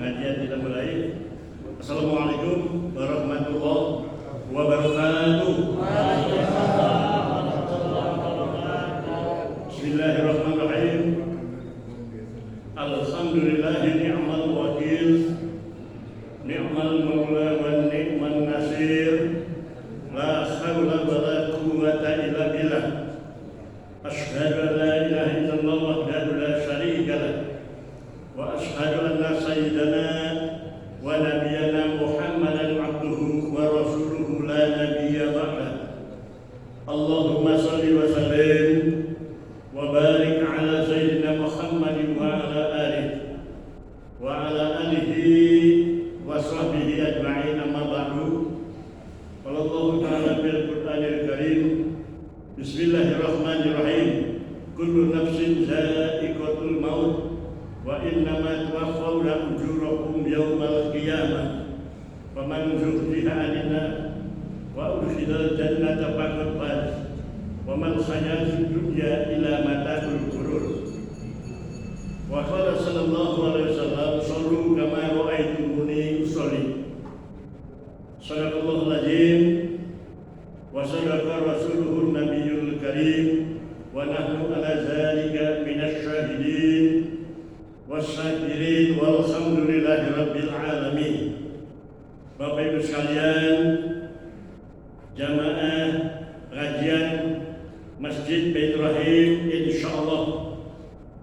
pengajian kita mulai. Assalamualaikum warahmatullahi wabarakatuh. Bismillahirrahmanirrahim. Alhamdulillahi ni'mal wakil, ni'mal maula wa ni'man nasir. La hawla wa la quwwata illa billah. Asyhadu an la ilaha illallah wahdahu la syarika lah. Wa asyhadu anna sayyidana wa nabiyyana Muhammadan abduhu wa rasuluhu la nabiyya ba'dah. Allahumma shalli wa sallim wa barik ala sayyidina Muhammadin wa ala alihi wa sahbihi ajma'in, amma ba'du. Qala Allah ta'ala fil Qur'anil Karim, Bismillahirrahmanirrahim. Kullu nafsin za'iqatul maut wa innama tuwaffawna ujurakum yawmal qiyamah. Faman zuhziha 'anil nar wa udkhilal jannata faqad faz. Wa man hayatud dunya illa mata'ul ghurur. Wa qala sallallahu alaihi wasallam, sallu kama ra'aitumuni usolli. Sadaqallahul azim wa sadaqa rasuluhun nabiyyul karim wa nahnu ala zalika minasy syahidin wasyakirin walhamdulillahi rabbil alamin. Bapak Ibu sekalian, jamaah pengajian Masjid Baitur Rahim, insyaallah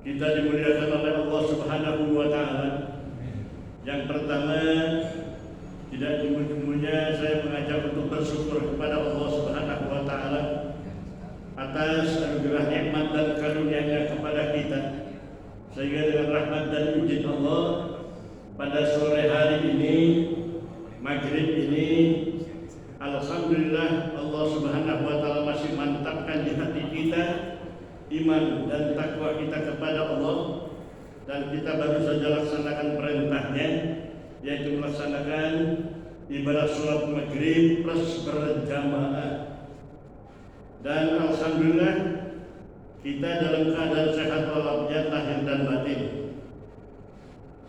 kita dimuliakan oleh Allah Subhanahu wa taala. Yang pertama, tidak tunggu-tunggunya saya mengajak untuk bersyukur kepada Allah Subhanahu wa taala atas anugerah nikmat dan karunia-Nya kepada kita, sehingga dengan rahmat dan izin Allah pada sore hari ini, maghrib ini, alhamdulillah Allah Subhanahu wa taala masih mantapkan di hati kita iman dan takwa kita kepada Allah, dan kita baru saja laksanakan perintahnya, yaitu melaksanakan ibadah sholat maghrib plus berjamaah. Dan alhamdulillah kita dalam keadaan sehat walafiat lahir dan batin.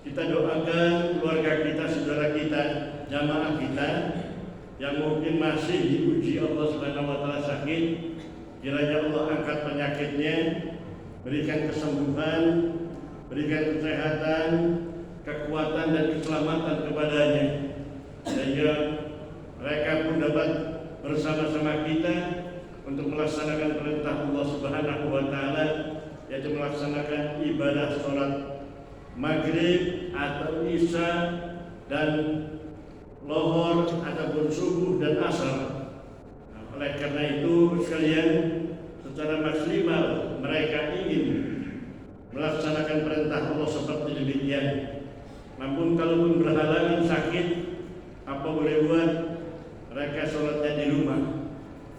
Kita doakan keluarga kita, saudara kita, jamaah kita yang mungkin masih diuji Allah Subhanahu wa taala sakit, kiranya Allah angkat penyakitnya, berikan kesembuhan, berikan kesehatan, kekuatan dan keselamatan kepadanya, sehingga mereka pun dapat bersama-sama kita untuk melaksanakan perintah Allah Subhanahu wa taala, yaitu melaksanakan ibadah sholat maghrib atau isya dan lohor ataupun subuh dan asar. Oleh karena itu sekalian, secara maksimal mereka ingin melaksanakan perintah Allah seperti demikian. Namun kalaupun berhalangan sakit, apa boleh buat, mereka sholatnya di rumah.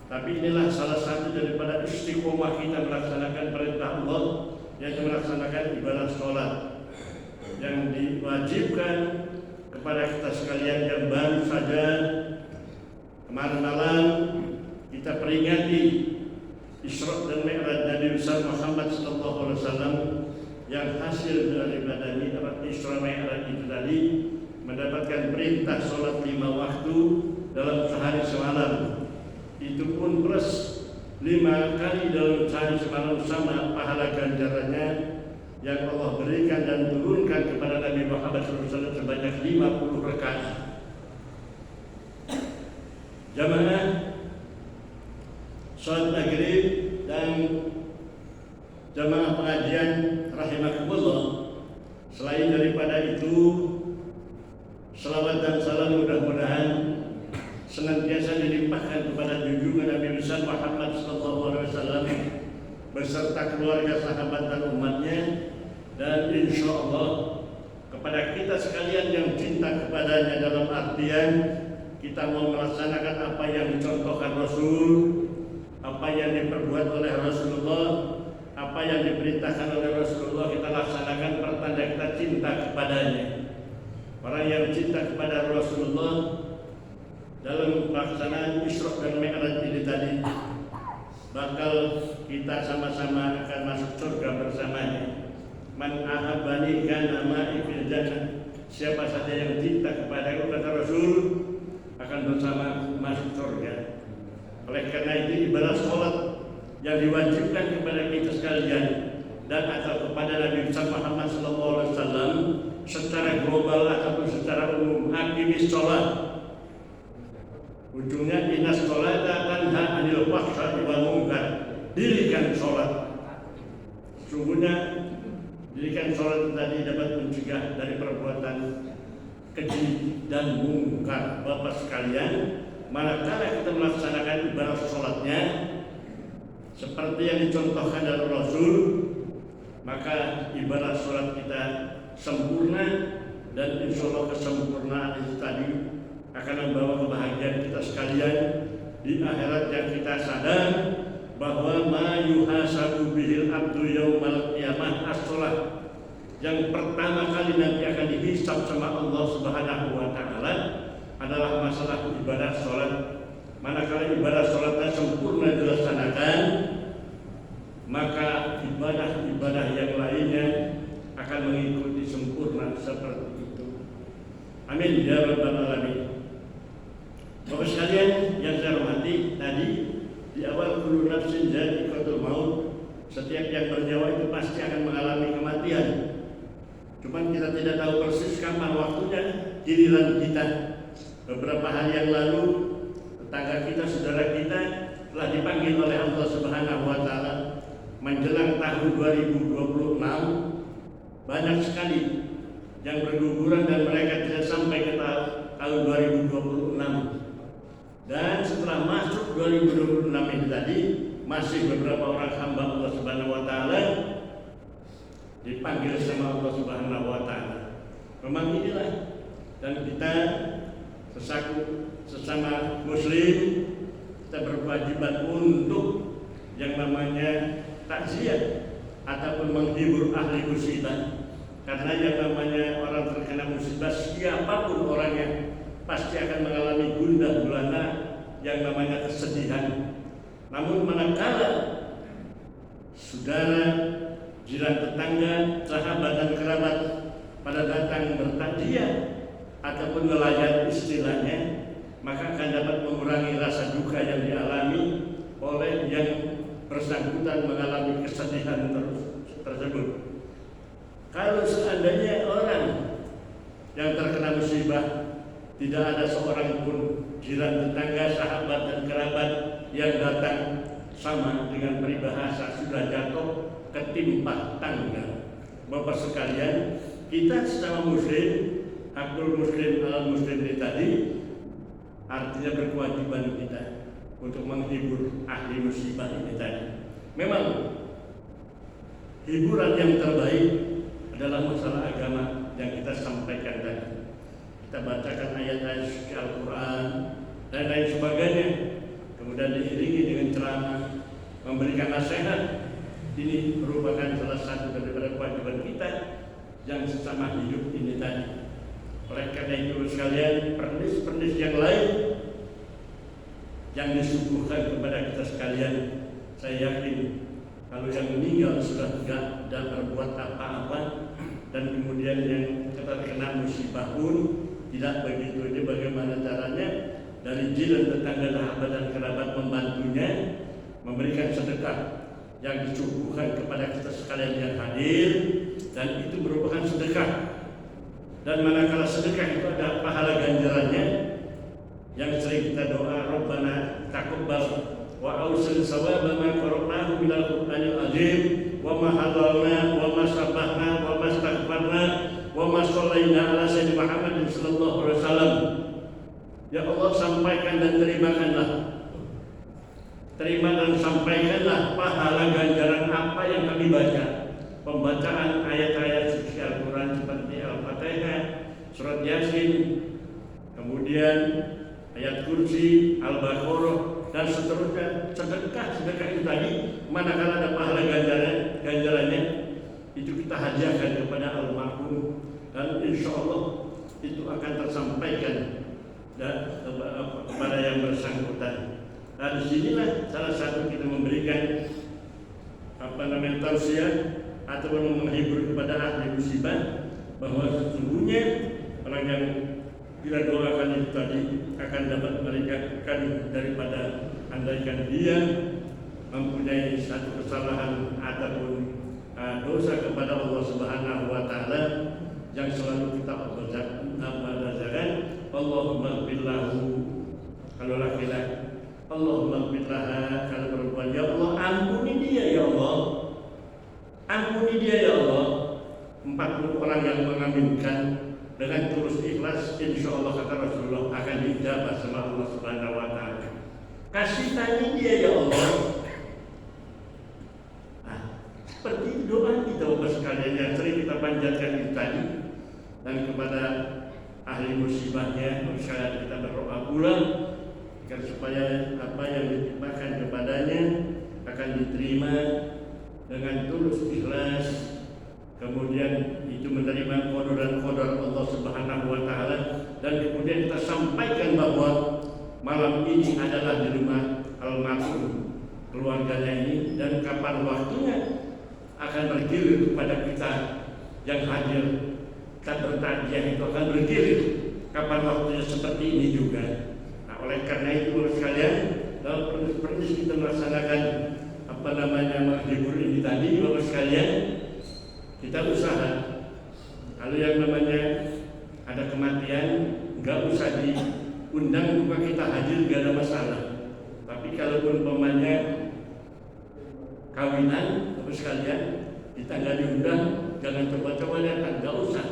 Tapi inilah salah satu daripada istiqomah kita melaksanakan perintah Allah, yaitu melaksanakan ibadah sholat yang diwajibkan kepada kita sekalian yang baru saja kemarin malam kita peringati Isra dan Mi'raj Nabi besar Muhammad sallallahu alaihi wasallam, yang hasil daripada Isra Mi'raj itu tadi mendapatkan perintah sholat 5 waktu dalam sehari semalam. Itu pun plus 5 kali dalam sehari semalam, sama pahala ganjarannya yang Allah berikan dan turunkan kepada Nabi Muhammad SAW sebanyak 50 rakaat. Jamaah sholat maghrib dan jamaah pengajian rahimakumullah, selain daripada itu, salawat dan salam mudah-mudahan senantiasa dilimpahkan kepada junjungan Nabi besar Muhammad SAW beserta keluarga, sahabat dan umatnya, dan insya Allah kepada kita sekalian yang cinta kepadanya, dalam artian kita mau melaksanakan apa yang dicontohkan Rasul, apa yang diperbuat oleh Rasulullah, apa yang diperintahkan oleh Rasulullah, kita laksanakan pertanda kita cinta kepadanya. Orang yang cinta kepada Rasulullah dalam pelaksanaan Isra dan Mi'raj ini tadi, bakal kita sama-sama akan masuk surga bersamanya. Man ahabbani kana ma'i fil jannah siapa saja yang cinta kepada kata Rasul akan bersama masuk surga. Oleh karena itu ibadah sholat yang diwajibkan kepada kita sekalian dan atau kepada Nabi Muhammad SAW secara global ataupun secara umum, aqimis sholat. Ujungnya innas sholata tanha 'anil fahsya'i wal munkar. Dirikan sholat. Sungguhnya dirikan sholat tadi dapat mencegah dari perbuatan keji dan mungkar. Bapak sekalian, manakala kita melaksanakan ibadah sholatnya seperti yang dicontohkan dari Rasul, maka ibadah sholat kita sempurna dan insya Allah kesempurnaan itu tadi akan membawa kebahagiaan kita sekalian di akhirat yang kita sadar bahwa ma yuhasabu bihil abdu yaumal qiyamah as-sholat. Yang pertama kali nanti akan dihisab sama Allah Subhanahu wa taala adalah masalah ibadah sholat. Manakala ibadah sholatnya sempurna dilaksanakan, maka ibadah-ibadah yang lainnya akan mengikuti sempurna seperti itu. Amin ya rabbal alamin. Bapak sekalian yang saya hormati, tadi di awal kullu nafsin dha'iqatul maut, setiap yang bernyawa itu pasti akan mengalami kematian. Cuman kita tidak tahu persis kapan waktunya, giliran kita. Beberapa hari yang lalu tetangga kita, saudara kita telah dipanggil oleh Allah Subhanahu wa taala menjelang tahun 2026. Banyak sekali yang berguguran dan mereka tidak sampai ke tahun 2026. Dan setelah masuk 2026 ini tadi, masih beberapa orang hamba Allah Subhanahu wa taala dipanggil sama Allah Subhanahu wa taala. Memang inilah, dan kita sesama muslim kita berkewajiban untuk yang namanya takziah ataupun menghibur ahli musibah. Karena yang namanya orang terkena musibah, siapapun orangnya pasti akan mengalami gundah gulana yang namanya kesedihan. Namun manakala saudara, jiran tetangga, sahabat dan kerabat pada datang bertakziah ataupun melayat istilahnya, maka akan dapat mengurangi rasa duka yang dialami oleh yang bersangkutan mengalami kesedihan tersebut. Kalau seandainya orang yang terkena musibah tidak ada seorang pun jiran tetangga, sahabat dan kerabat yang datang sama dengan peribahasa sudah jatuh ketimpa tangga. Bapak sekalian, kita sesama muslim, hakul muslim alal muslim ini tadi artinya berkewajiban kita untuk menghibur ahli musibah ini tadi. Memang hiburan yang terbaik adalah masalah agama yang kita sampaikan tadi. Kita bacakan ayat-ayat suci Al-Quran dan lain sebagainya, kemudian diiringi dengan ceramah, memberikan nasihat. Ini merupakan salah satu daripada kewajiban kita yang sesama hidup ini tadi. Oleh karena itu sekalian, pernis-pernis yang lain yang disuguhkan kepada kita sekalian, saya yakin kalau yang meninggal sudah tidak dan berbuat apa-apa, dan kemudian yang terkena musibah pun tidak begitu, ini bagaimana caranya dari jiran tetangga, sahabat dan kerabat membantunya, memberikan sedekah yang disuguhkan kepada kita sekalian yang hadir, dan itu merupakan sedekah. Dan manakala sedekah itu ada pahala ganjarannya yang sering kita doa, Rabbana taqabbal wa ausil sawaba ma qara'nahu minal Qur'anil azim wa ma halalna wa ma sabbahna wa ma astaghfarna wa ma shallaina ala sayyidina Muhammadin sallallahu alaihi wasallam. Ya Allah, sampaikan dan terima dan sampaikanlah pahala ganjaran apa yang kami baca. Pembacaan ayat-ayat suci Al-Quran seperti Al-Fatihah, Surat Yasin, kemudian ayat kursi, Al-Baqarah dan seterusnya. Sedekah itu tadi, manakala ada pahala ganjarannya, itu kita hadiahkan kepada almarhum, dan insya Allah itu akan tersampaikan kepada yang bersangkutan. Nah, disinilah salah satu kita memberikan tausiah atau menghibur kepada ahli musibah bahwa sesungguhnya orang yang kita doakan itu tadi akan dapat meringankan daripada andaikan dia mempunyai satu kesalahan ataupun dosa kepada Allah Subhanahu wa taala yang selalu kita bacakan Allahumma billahu kalau laki-laki, Allahumma billah kalau perempuan, ya Allah ampuni dia ya Allah, ampuni dia ya Allah. 40 orang yang mengaminkan dengan tulus ikhlas, insya Allah kata Rasulullah akan dijabah sama Allah Subhanahu wa taala. Kasih tanya dia ya Allah. Nah, seperti doa kita Bapak sekalian yang sering kita panjatkan itu tadi, dan kepada ahli musibahnya misalnya kita berdoa pula agar supaya apa yang ditimpakan kepadanya akan diterima dengan tulus ikhlas, kemudian itu menerima qadar Allah Subhanahu wa taala, dan kemudian kita sampaikan bahwa malam ini adalah di rumah almarhum keluarganya ini, dan kapan waktunya akan bergilir kepada kita yang hadir. Kita bertajiah itu akan bergilir kapan waktunya seperti ini juga. Nah, oleh karena itu sekalian, dalam proses kita melaksanakan menghibur ini tadi Bapak sekalian, kita usaha. Kalau yang namanya ada kematian, nggak usah diundang juga kita hadir, nggak ada masalah. Tapi kalau umpamanya kawinan Bapak sekalian, kita nggak diundang, jangan coba-coba datang, nggak usah.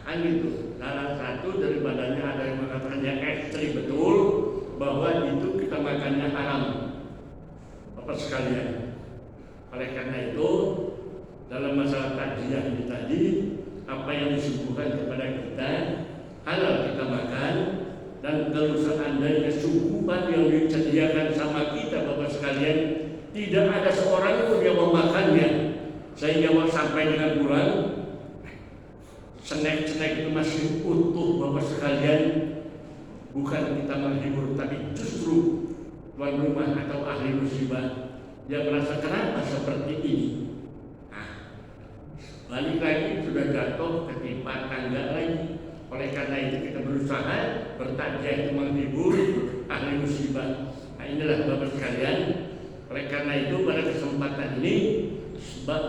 Kan gitu. Salah satu daripadanya ada yang mengatakannya ekstrim betul bahwa itu kita makannya haram, Bapak sekalian. Oleh karena itu dalam masalah takziah ini tadi, apa yang disuguhkan kepada kita halal kita makan, dan kalau seandainya suguhan yang disediakan sama kita Bapak sekalian tidak ada seorang pun yang memakannya sehingga sampai dengan bulan snack-snack itu masih utuh Bapak sekalian, bukan kita menghibur, tapi justru tuan rumah atau ahli musibah yang merasa kenapa seperti ini. Nah, balik lagi sudah jatuh ketimpa tangga lagi. Oleh karena itu kita berusaha bertakziah itu menghibur ahli musibah. Nah, inilah Bapak sekalian. Oleh karena itu pada kesempatan ini sebab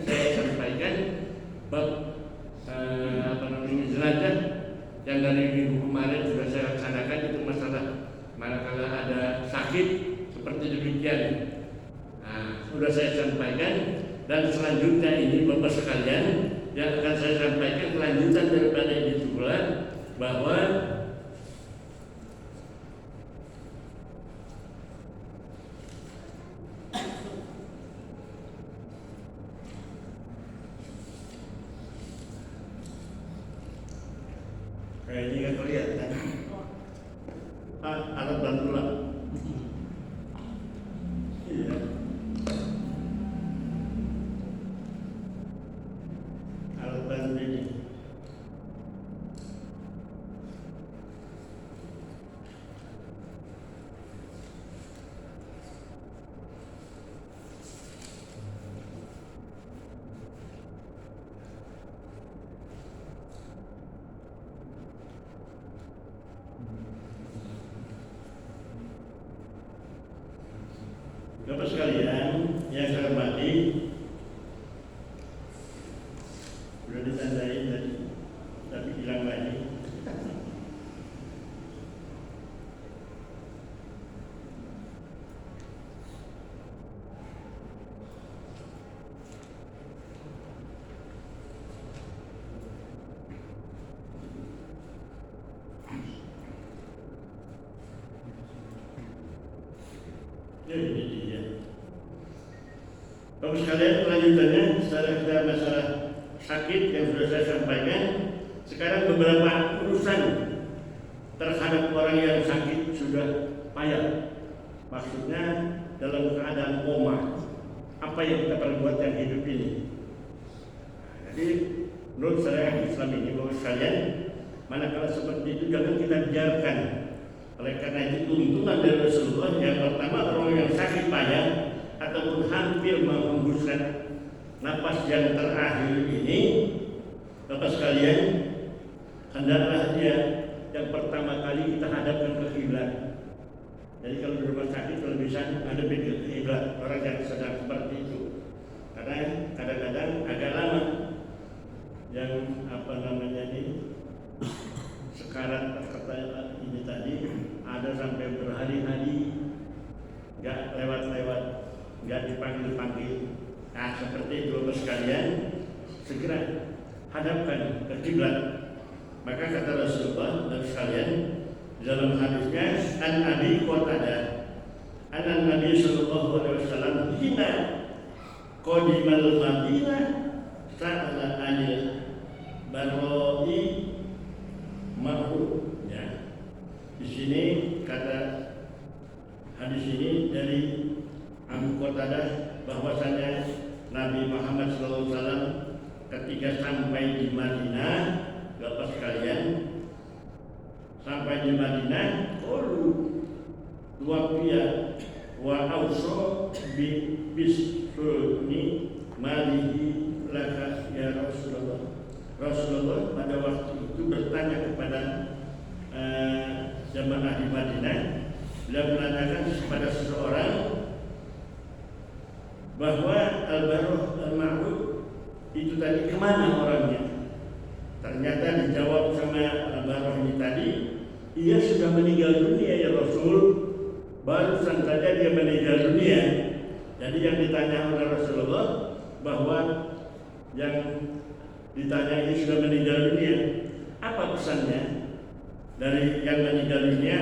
saya sampaikan bab jenazah yang dari minggu kemarin sudah saya laksanakan, itu masalah manakala ada sakit seperti demikian. Nah, sudah saya sampaikan, dan selanjutnya ini Bapak sekalian yang akan saya sampaikan kelanjutan daripada ini pula, bahwa ini kan kelihatan alat bantu lah. Iya. Alat bantu ini. Bapak sekalian yang saya hormati, sudah ditandai tadi, tapi hilang lagi. Ya, ini dia. Bapak sekalian, kelanjutannya setelah kita masalah sakit yang sudah saya sampaikan, sekarang beberapa urusan terhadap orang yang sakit sudah payah. Maksudnya dalam keadaan koma, apa yang kita perbuat yang hidup ini. Jadi menurut syariat Islam ini Bapak sekalian, manakala seperti itu jangan kita biarkan. Oleh karena itu tuntunan dari Rasulullah yang pertama, orang yang sakit payah ataupun hampir menghembuskan napas yang terakhir ini, Bapak sekalian, hendaklah dia yang pertama kali kita hadapkan ke kiblat. Jadi kalau di rumah sakit kalau bisa hadapin ke kiblat orang yang sedang seperti itu. Karena kadang-kadang agak lama yang sekarat kata ini tadi ada sampai berhari-hari nggak lewat-lewat, nggak dipanggil-panggil. Nah seperti itu Bapak sekalian, segera hadapkan ke kiblat. Maka kata Rasulullah Bapak sekalian dalam hadisnya, an Abi Qatadah an Nabi sallallahu alaihi wasallam hina qadimal Madinah sa'ala anil baroi ma'ruf. Ya. Di sini kata hadis ini dari Abu Qatadah bahwasanya Nabi Muhammad SAW ketika sampai di Madinah, Bapak sekalian, sampai di Madinah, waqiya wa auso bi bisni malihi laka ya Rasulullah. Rasulullah pada waktu itu bertanya kepada jamaah di Madinah, beliau menanyakan kepada seseorang bahwa al-barrah al-ma'ruf itu tadi kemana orangnya. Ternyata dijawab sama al-barrah ini tadi, ia sudah meninggal dunia ya Rasul, barusan saja dia meninggal dunia. Jadi yang ditanya oleh Rasulullah bahwa yang ditanya ini sudah meninggal dunia, apa pesannya dari yang meninggal dunia?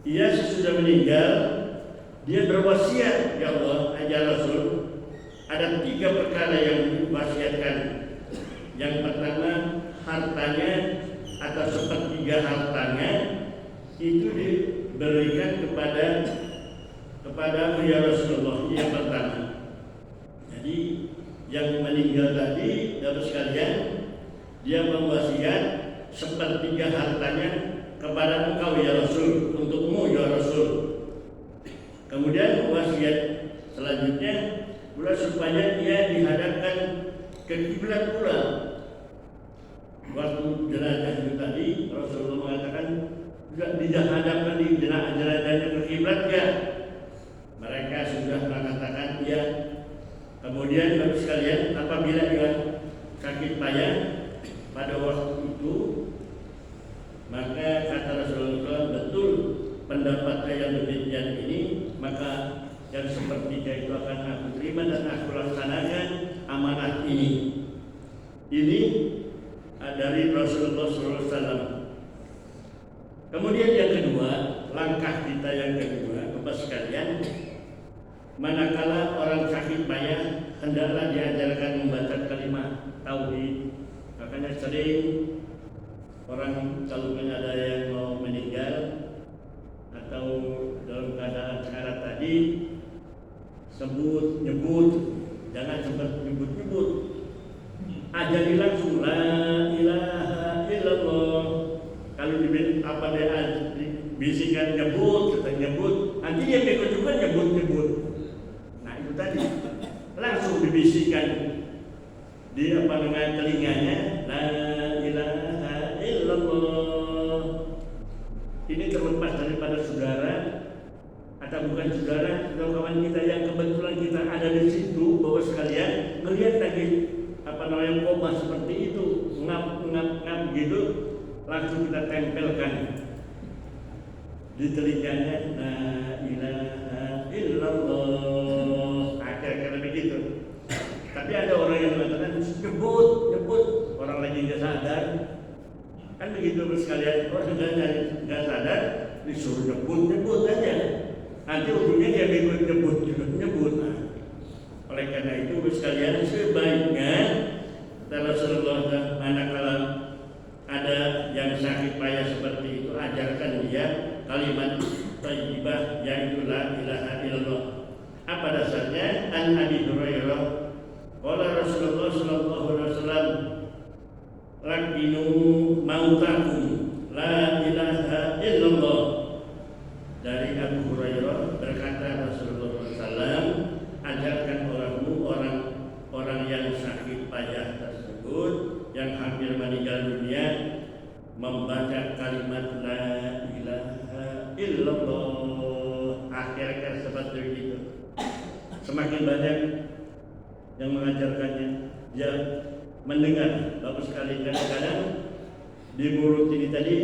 Ia sesudah meninggal, dia berwasiat, ya Allah, ya Rasul, ada 3 perkara yang diwasiatkan. Yang pertama, hartanya atau sepertiga hartanya itu diberikan kepada ya Rasulullah. Yang pertama. Jadi yang meninggal tadi, Bapak sekalian, dia berwasiat sepertiga hartanya kepada engkau ya Rasul, untukmu ya Rasul. Kemudian wasiat selanjutnya pula supaya dia dihadapkan ke kiblat pula. Waktu jenazah itu tadi Rasulullah mengatakan juga dihadapkan di jenazahnya ke kiblat ya. Mereka sudah mengatakan ya. Kemudian Bapak sekalian, apabila dia sakit payah pada waktu itu, maka kata Rasulullah, betul pendapatnya yang demikian ini, maka yang sepertiga itu akan aku terima dan aku laksanakan amanah ini. Ini dari Rasulullah SAW. Kemudian yang kedua, langkah kita yang kedua, Bapak sekalian, manakala orang sakit payah, hendaklah diajarkan membaca kalimat tauhid. Makanya sering orang kalau ada yang mau meninggal atau dalam keadaan sekarat tadi, nyebut, jangan sempat nyebut. Ajari langsung la ilaha illallah. Kalau bisikan nyebut, nanti dia ikut juga nyebut. Nah itu tadi langsung dibisikkan di telinganya la ilaha illallah. Ini terlepas daripada saudara atau bukan saudara atau kawan kita yang kebetulan kita ada di situ, bahwa sekalian melihat lagi koma seperti itu, ngap gitu, langsung kita tempelkan di telinganya la ilaha illallah. Kira-kira begitu. Tapi ada orang yang mengatakan nyebut, orang lagi nggak sadar, kan begitu sekalian. Orang nggak sadar disuruh nyebut aja, nanti ujungnya dia ikut nyebut. Nah, oleh karena itu sekalian, sebaiknya Rasulullah manakala ada yang sakit payah seperti itu, ajarkan dia kalimat thayyibah yaitu la ilaha illallah. Apa dasarnya? An Abi Hurairah qala Rasulullah sallallahu alaihi wasallam laqinu mautakum la ilaha illallah. Dari Abu Hurairah berkata Rasulullah SAW, ajarkan orang yang sakit payah tersebut yang hampir meninggal dunia membaca kalimat la ilaha illallah. Akhir-akhir seperti itu. Semakin banyak yang mengajarkannya, dia mendengar. Bagus sekali, kadang-kadang di mulut ini tadi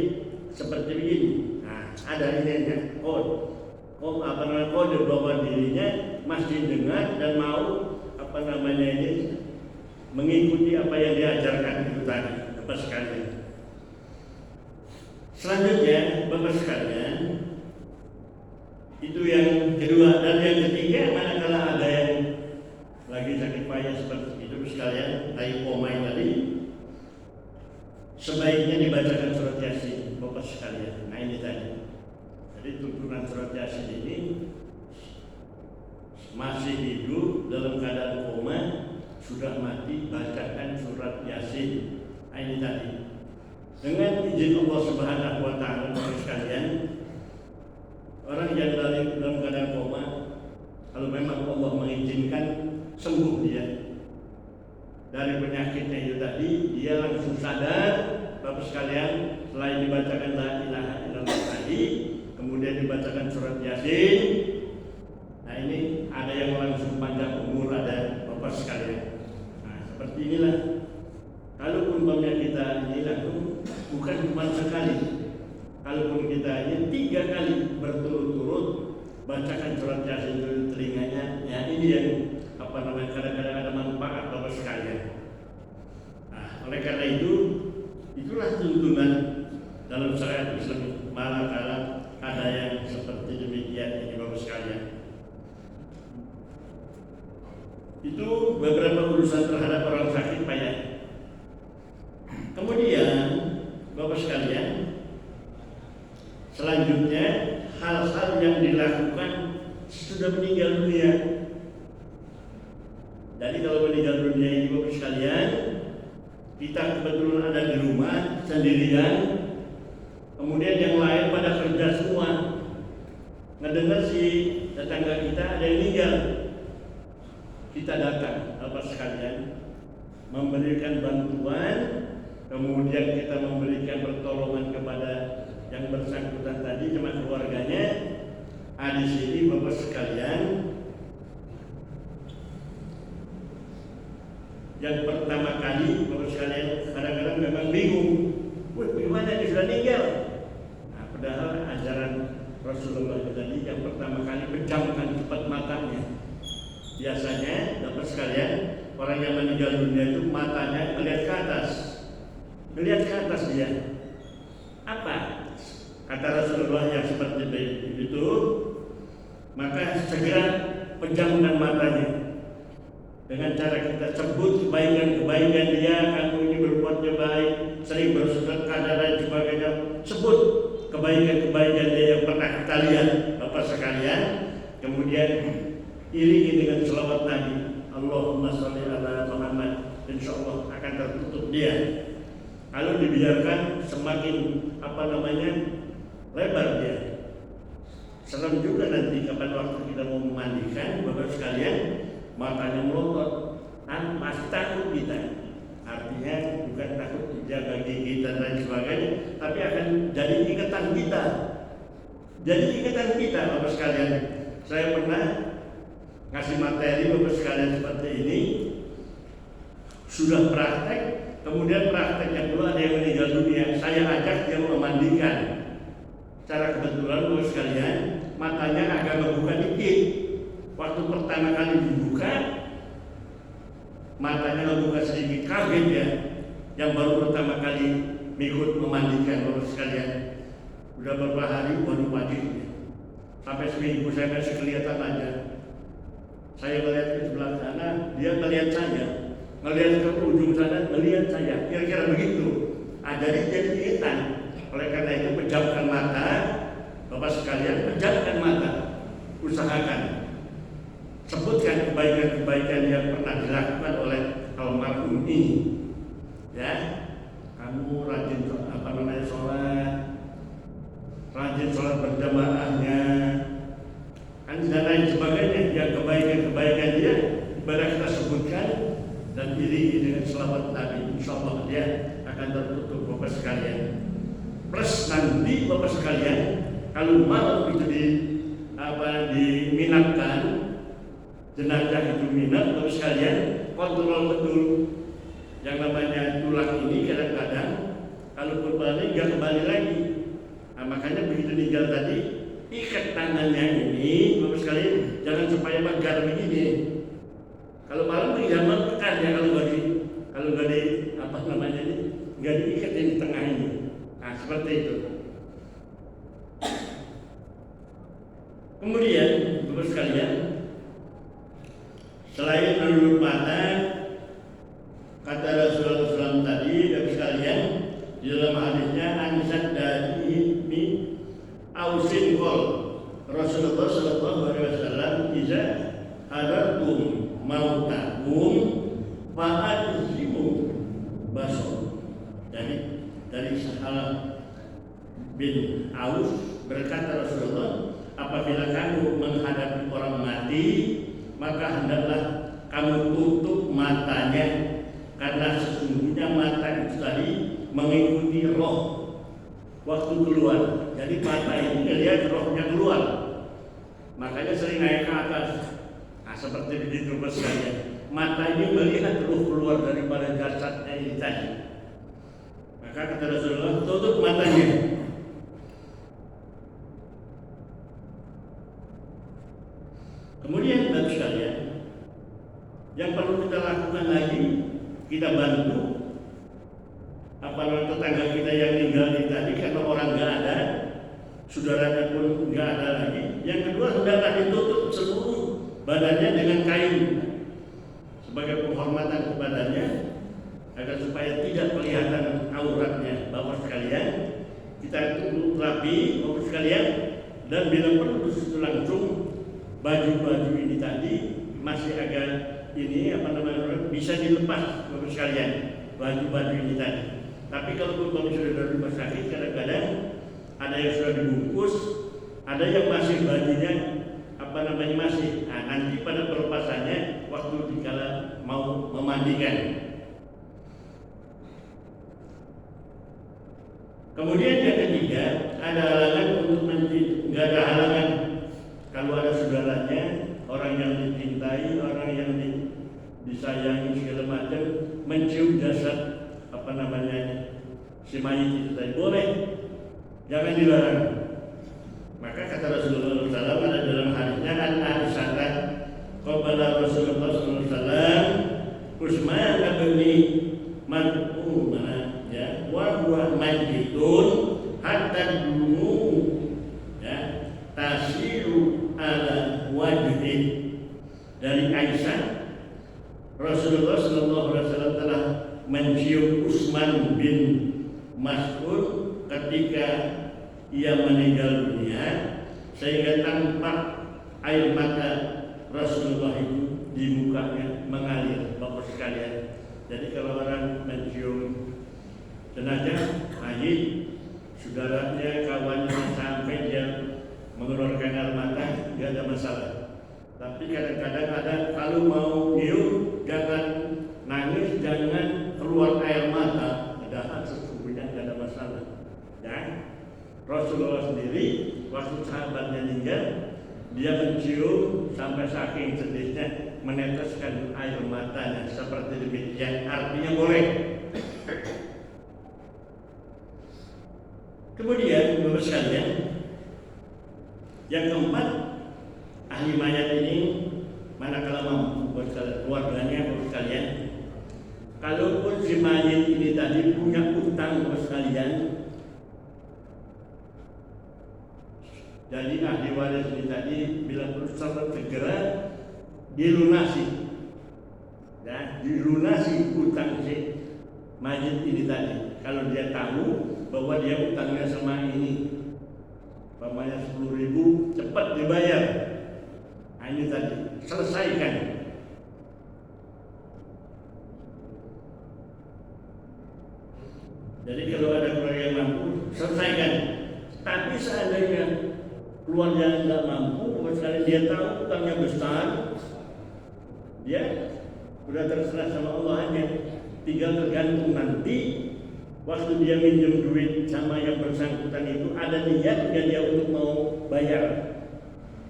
seperti begini. Nah, ada ininya, kode bahwa dirinya masih dengar dan mau ini mengikuti apa yang diajarkan itu tadi. Bapak sekalian. Selanjutnya, Bapak sekalian, itu yang kedua. Dan yang ketiga, manakala ada yang lagi sakit payah seperti itu sekalian, koma tadi, sebaiknya dibacakan surat Yasin, Bapak sekalian. Nah ini tadi. Jadi tuntunan surat Yasin ini masih hidup dalam keadaan koma, sudah mati, bacakan surat Yasin. Nah ini tadi. Dengan izin Allah Subhanahu wa taala, Bapak sekalian, orang yang dalam keadaan koma, kalau memang Allah mengizinkan, sembuh dia dari penyakitnya itu tadi, dia langsung sadar. Bapak sekalian, selain dibacakan la ilaha illallah tadi, kemudian dibacakan surat Yasin. Nah ini ada yang langsung panjang umur, ada Bapak sekalian. Nah seperti inilah. Kalau umpamanya kita ini langsung bukan cuma sekali, kalaupun kita ini 3 kali berturut-turut bacakan surat Yasin di telinganya, ya ini yang kadang-kadang ada manfaat Bapak sekalian. Nah, oleh karena itu, itulah tuntunan dalam syariat Islam. Manakala ada yang seperti demikian ini Bapak sekalian. Itu beberapa urusan terhadap orang sakit payah. Kemudian Bapak sekalian, selanjutnya hal-hal yang dilakukan sudah meninggal dunia. Jadi kalau meninggal dunia ini Bapak sekalian, kita kebetulan ada di rumah sendirian, kemudian yang lain pada kerja semua, ngedengar si tetangga kita ada yang meninggal, kita datang Bapak sekalian, memberikan bantuan, kemudian kita memberikan pertolongan kepada yang bersangkutan tadi sama keluarganya. Di sini Bapak sekalian, yang pertama kali Bapak sekalian kadang-kadang memang bingung, gimana dia sudah meninggal? Nah, padahal ajaran Rasulullah tadi yang pertama kali pejamkan cepat matanya. Biasanya Bapak sekalian, orang yang meninggal dunia itu matanya melihat ke atas. Melihat ke atas dia. Apa? Kata Rasulullah yang seperti itu, maka segera pejamkan matanya. Dengan cara kita sebut kebaikan-kebaikan dia, kamu ini berbuat baik, sering bersedekah dan lain sebagainya. Sebut kebaikan-kebaikan dia yang pernah kita lihat, Bapak sekalian. Kemudian iringi dengan selawat Nabi, Allahumma sholli ala Muhammad. Insya Allah akan tertutup dia. Kalau dibiarkan semakin lebar dia. Serem juga nanti kapan waktu kita mau memandikan, Bapak sekalian, matanya melotot, masih takut kita. Artinya bukan takut dijaga gigi dan lain sebagainya, tapi akan jadi ikatan kita. Jadi ikatan kita, Bapak sekalian. Saya pernah ngasih materi Bapak sekalian seperti ini, sudah praktek, kemudian praktek yang kedua ada yang meninggal dunia. Saya ajak dia memandikan. Secara kebetulan Bapak sekalian, matanya agak membuka dikit. Waktu pertama kali dibuka, matanya membuka sedikit, kaget ya. Yang baru pertama kali ikut memandikan Bapak sekalian. Udah beberapa hari baru pagi. Sampai seminggu saya masih kelihatan aja. Saya melihat ke sebelah sana, dia melihat saya. Melihat ke ujung sana, melihat saya. Kira-kira begitu. Jadi ikatan. Oleh karena itu pejamkan mata, Bapak sekalian, pejamkan mata. Usahakan. Sebutkan kebaikan-kebaikan yang pernah dilakukan oleh almarhum ini. Ya, kamu rajin sholat, rajin sholat berjamaahnya, dan lain sebagainya. Yang kebaikan-kebaikan dia, ibadah kita sebutkan dan iringi dengan selawat Nabi. insya Allah dia akan tertutup Bapak sekalian. Plus nanti Bapak sekalian, kalau malam itu diminatkan, jenazah itu minat, Bapak sekalian kontrol betul yang namanya tulang ini. Kadang-kadang kalau kembali nggak kembali lagi. Nah, makanya begitu meninggal tadi, ikat tangannya ini Bapak sekalian, jangan supaya pegar begini. Kalau malam jangan pegar ya, kalau nggak di apa namanya ini, nggak diikat yang di tengah ini. Nah seperti itu. Kemudian Bapak sekalian, selain menutup mata, kata Rasulullah SAW tadi, Bapak sekalian, di dalam hadisnya ansad dari ausin qol Rasulullah SAW, iza hadartum mautakum fa'adzimu basor. Jadi dari Sahal bin Aus berkata Rasulullah, apabila kamu menghadapi orang mati, maka hendaklah kamu tutup matanya, karena sesungguhnya mata itu tadi mengikuti roh waktu keluar. Jadi mata ini melihat rohnya keluar, makanya sering naik ke atas. Nah seperti begitu Bapak sekalian, mata ini melihat roh keluar daripada jasadnya ini tadi. Maka kata Rasulullah, tutup matanya. Kemudian Bapak sekalian, yang perlu kita lakukan lagi, kita bantu apalagi tetangga kita yang meninggal tadi, karena orang nggak ada, saudaranya pun nggak ada lagi. Yang kedua, hendaklah ditutup seluruh badannya dengan kain sebagai penghormatan kepadanya, agar supaya tidak kelihatan auratnya. Bapak sekalian, kita tutup rapi Bapak sekalian, dan bila perlu disitu langsung baju-baju ini tadi masih agak ini bisa dilepas Bapak sekalian, baju-baju ini tadi. Tapi kalau sudah dari rumah sakit, kadang-kadang ada yang sudah dibungkus, ada yang masih bajunya masih. Nah, nanti pada pelepasannya waktu dikala mau memandikan. Kemudian yang ketiga, ada halangan untuk nggak ada halangan kalau ada saudaranya, orang yang dicintai, orang yang disayangi segala macam, mencium jasad si mayit itu tadi, boleh, jangan dilarang. Maka kata Rasulullah SAW ada dalam hadisnya, an-Aisyah qabala Rasulullah SAW Utsman bin Mad'un ya wa huwa majidun hatta dumu ya tasiru ala wajhi. Dari Aisyah, Rasulullah SAW telah mencium Utsman bin Mas'ud ketika ia meninggal dunia, sehingga tampak air mata Rasulullah itu di mukanya mengalir Bapak sekalian. Jadi kalau orang mencium jenazah mayit, saudaranya, kawannya, sampai dia mengeluarkan air mata, tidak ada masalah. Tapi kadang-kadang ada, kalau mau nyium jangan nangis, jangan keluar air mata, padahal sesungguhnya tidak ada masalah. Ya, Rasulullah sendiri waktu sahabatnya meninggal, dia mencium sampai saking sedihnya meneteskan air matanya, seperti demikian. Artinya boleh. Kemudian Bapak sekalian, yang keempat, ahli mayat ini manakala mampu buat keluarganya Bapak sekalian, kalaupun si mayit ini tadi punya utang Bapak sekalian, jadi ahli waris ini tadi bila berusaha segera dilunasi, ya, dilunasi utang si mayit ini tadi. Kalau dia tahu bahwa dia utangnya sama ini, umpamanya 10.000, cepat dibayar. Nah, ini tadi selesaikan. Jadi kalau ada keluarga yang mampu, selesaikan. Tapi seandainya keluarga yang tidak mampu, misalnya dia tahu utangnya besar, dia sudah terserah sama Allah aja. tinggal tergantung nanti waktu dia minjem duit sama yang bersangkutan itu ada niat nggak dia untuk mau bayar,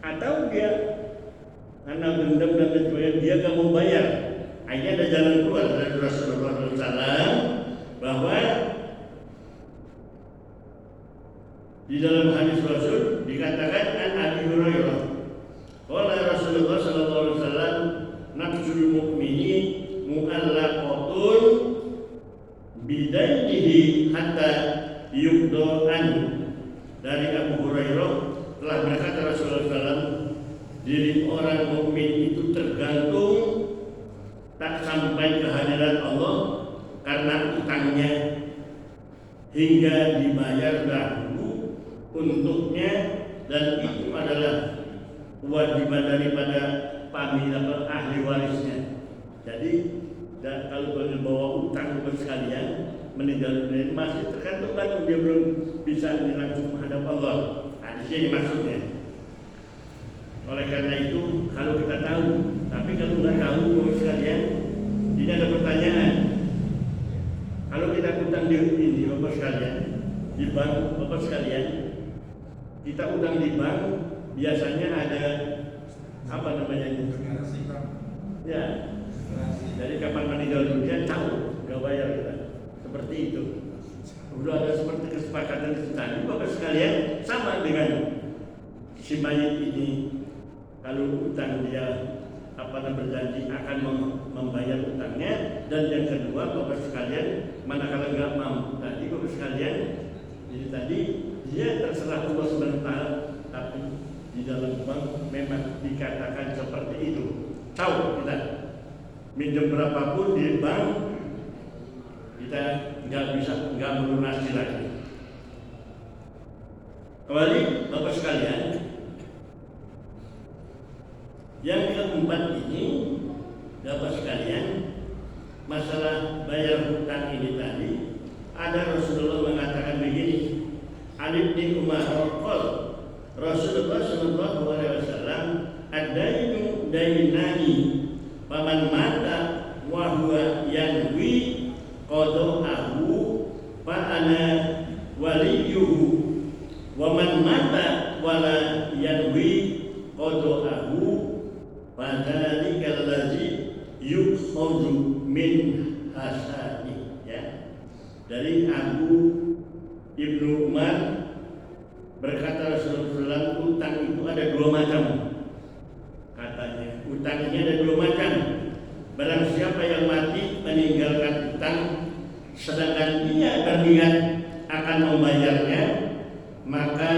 atau dia karena dendam dan sebagainya dia nggak mau bayar. Akhirnya ada jalan keluar dari Rasulullah SAW bahwa di dalam hadis Rasul dikatakan an Abi Hurairah qala Rasulullah sallallahu alaihi wasallam nafsul mu'mini mu'allaqatun bidainihi hatta yuqda'an. Dari Abu Hurairah telah berkata Rasulullah SAW, diri orang mukmin itu tergantung tak sampai kehadiran Allah karena utangnya hingga dibayar dahulu untuknya, dan itu adalah kewajiban daripada ahli warisnya. Jadi kalau bawa utang sekalian meninggal dunia masih tergantung kan dia belum bisa langsung menghadap Allah. Nah, di sini maksudnya. Oleh karena itu kalau kita tahu, tapi kalau nggak tahu bapak sekalian, ini ada pertanyaan. Kalau kita utang di ini bapak sekalian, di bank bapak sekalian, kita utang di bank biasanya ada apa namanya itu? Ya. Jadi kapan meninggal dunia tahu, nggak bayar kita. Seperti itu. Udah ada seperti kesepakatan tadi bapak sekalian, sama dengan si mayit ini. Kalau utang dia berjanji akan membayar utangnya, dan yang kedua bapak sekalian manakala nggak mampu tadi bapak sekalian, jadi tadi dia terserah Allah SWT, tapi di dalam bank memang dikatakan seperti itu. Tahu kita minjem berapapun di bank kita nggak melunasi lagi. Kembali bapak sekalian, yang keempat ini bapak sekalian, masalah bayar hutang ini tadi ada Rasulullah mengatakan begini, Alif bin Umar qol Rasulullah sallallahu alaihi wasallam ad-dainu dainani faman mata wa huwa yanwi qada'ahu fa ana waliyuhu wa man mata wala yanwi qada'ahu fadzalika allazi yukhadhu min hasani. Ya, dari Abu Ibnu Umar berkata Rasulullah, utang itu ada dua macam. Katanya utang ini ada dua macam. Barang siapa yang mati meninggalkan utang sedangkan ia berniat akan membayarnya, maka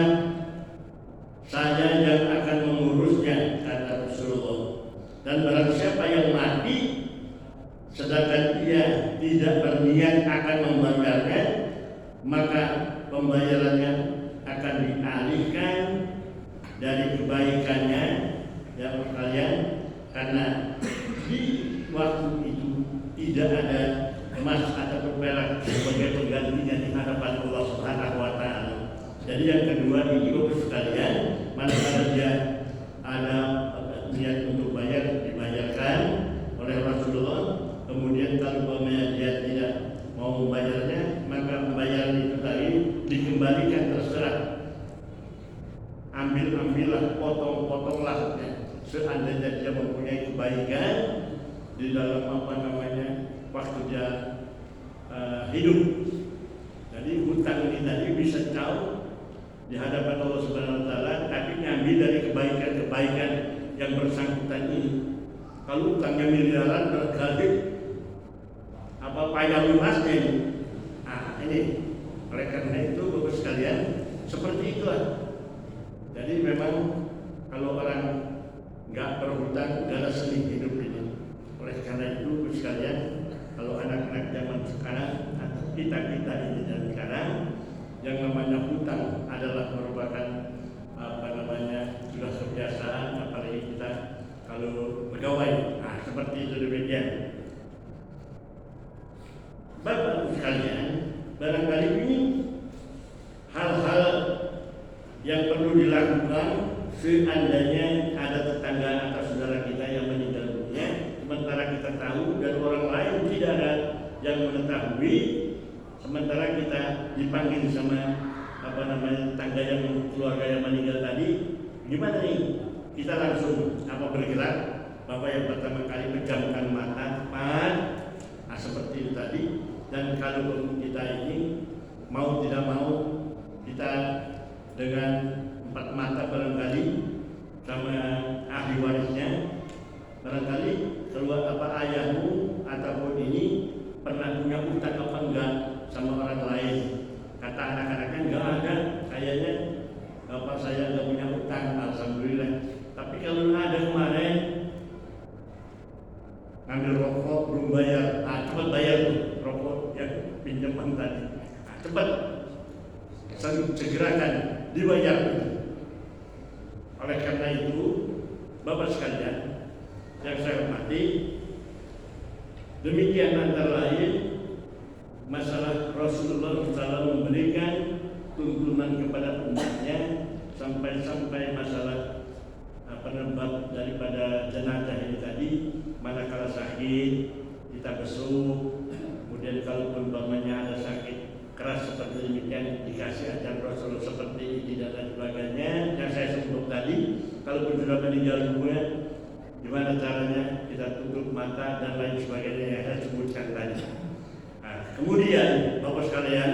saya yang akan mengurusnya, kata Rasulullah. Dan barang siapa yang mati sedangkan ia tidak berniat akan membayarnya, maka pembayarannya akan dialihkan dari kebaikannya, ya sekalian, karena di waktu itu tidak ada emas atau perak sebagai penggantinya di hadapan Allah Subhanahu wa Ta'ala. Jadi yang kedua ini bapak sekalian, manakala dia ada niat untuk bayar, dibayarkan oleh Rasulullah. Kemudian kalau dia tidak mau membayarnya, maka pembayaran itu tadi dikembalikan, terserah. Ambillah, potong-potonglah. Seandainya dia mempunyai kebaikan di dalam waktu dia hidup. Jadi hutang ini tadi bisa tahu di hadapan Allah Subhanahu wa Ta'ala, tapi ngambil dari kebaikan-kebaikan yang bersangkutan ini. Kalau utangnya miliaran berkali apa payah lunasnya ini. Nah ini, oleh karena itu bapak sekalian, seperti itulah. Jadi memang kalau orang nggak berhutang, nggak ada seni hidup ini. Oleh karena itu bapak sekalian, kalau anak-anak zaman sekarang, kita ini dan sekarang, yang namanya hutang adalah merupakan sudah kebiasaan, apalagi kita kalau pegawai. Nah seperti itu demikian. Bapak sekalian, barangkali ini hal-hal yang perlu dilakukan seandainya ada tetangga atau saudara kita yang meninggal dunia, sementara kita tahu dan orang lain tidak ada yang mengetahui, sementara kita dipanggil sama tangga yang keluarga yang meninggal tadi. Gimana nih? Kita langsung bergerak. Bapak yang pertama kali pejamkan mata, seperti itu tadi. Dan kalau kita ini mau tidak mau, kita dengan 4 mata barangkali sama ahli warisnya, barangkali keluar ayahmu ataupun ini pernah punya utang apa enggak sama orang lain. Kata anak-anaknya enggak ada, kayaknya bapak saya enggak punya utang, alhamdulillah. Tapi kalau ada kemarin ngambil rokok belum bayar, cepat bayar tuh rokok yang pinjaman tadi, cepat segerakan dibayar. Oleh karena itu, Bapak sekalian yang saya hormati, demikian antara lain masalah Rasulullah SAW memberikan tuntunan kepada umatnya sampai masalah penyebab daripada jenazah ini tadi. Manakala sakit kita besuk, kemudian kalau umpamanya ada sakit keras seperti demikian dikasih ajar Rasulullah seperti ini dan lain sebagainya yang saya sebut tadi. Kalau sudah meninggal dunia, gimana caranya kita tutup mata dan lain sebagainya yang saya sebutkan tadi. Kemudian Bapak sekalian,